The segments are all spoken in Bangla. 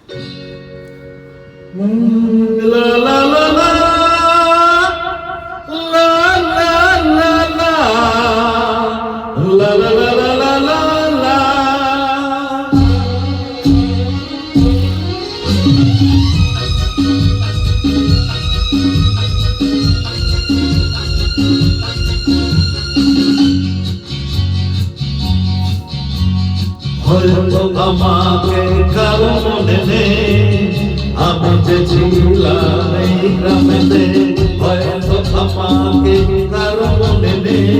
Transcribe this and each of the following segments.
La la la la la la la la la la la la la la হয়তো আমাকে কারো মনে নেই, আমি যে ছিলাম এই গ্রামেতে। হয়তো আমাকে কারো মনে নেই,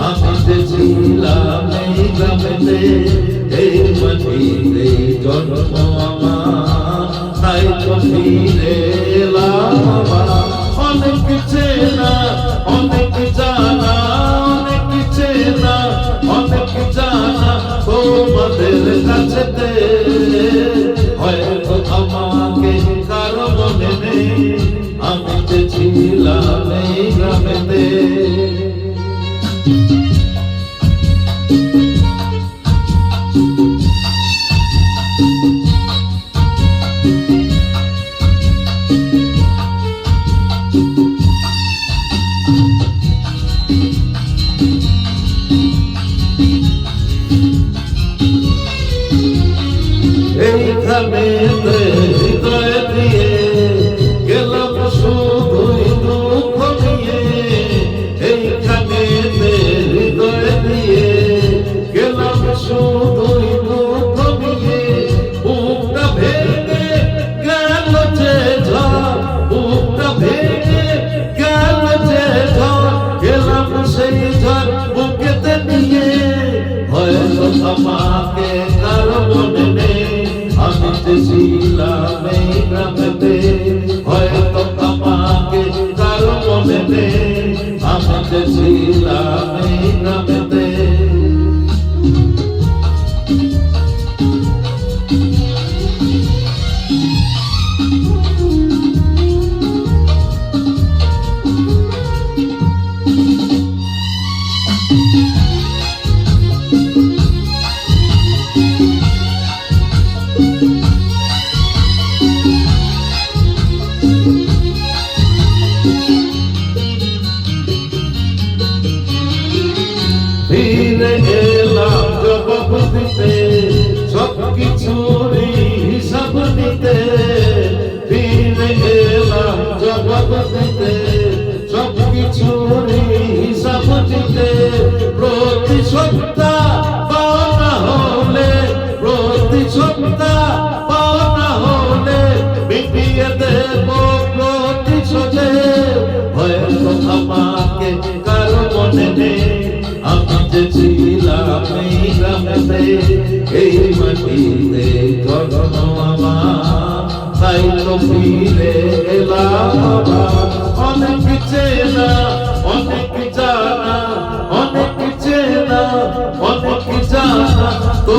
আমি যে ছিলাম এই গ্রামেতে। এই মাটিতে জন্ম আমার, তাই তো ফিরে এলাম আবার। অনেক চেনা অনেক জানা, অনেক চেনা অনেক জানা তোমাদের কাছেতে। হয়তো আমাকে কারো মনে নেই, আমি যে ছিলাম এই গ্রামেতে। এইখানে হৃদয় দিয়ে গেলাম শুধুই দুঃখ নিয়ে। এইখানে হৃদয় দিয়ে গেলাম শুধুই দুঃখ নিয়ে। বুকটা ভেঙে গেল যে ঝড়, বুকটা ভেঙে গেল যে ঝড়, গেলাম সেই ঝড় বুকেতে নিয়ে। হয়তো আমাকে কারো মনে নেই, আমি যে ছিলাম এই গ্রামেতে। হয়তো আমাকে কারো মনে নেই, আমি যে ছিলাম এই গ্রামেতে। ফিরে এলাম জবাব দিতে, সব কিছুরই হিসাব নিতে। ফিরে এলাম জবাব দিতে, সব কিছুরই হিসাব নিতে। প্রতিশোধটা পাওনা হলে, প্রতিশোধটা পাওনা হলে মিটিয়ে দেব প্রতিশোধে। হয়তো আমাকে কারো মনে নেই, আমি যে ছিলাম এই গ্রামেতে। এই মাটিতে জন্ম আমার, তাই তো ফিরে এলাম আবার। অনেক চেনা অনেক জানা, অনেক চেনা অনেক জানা তো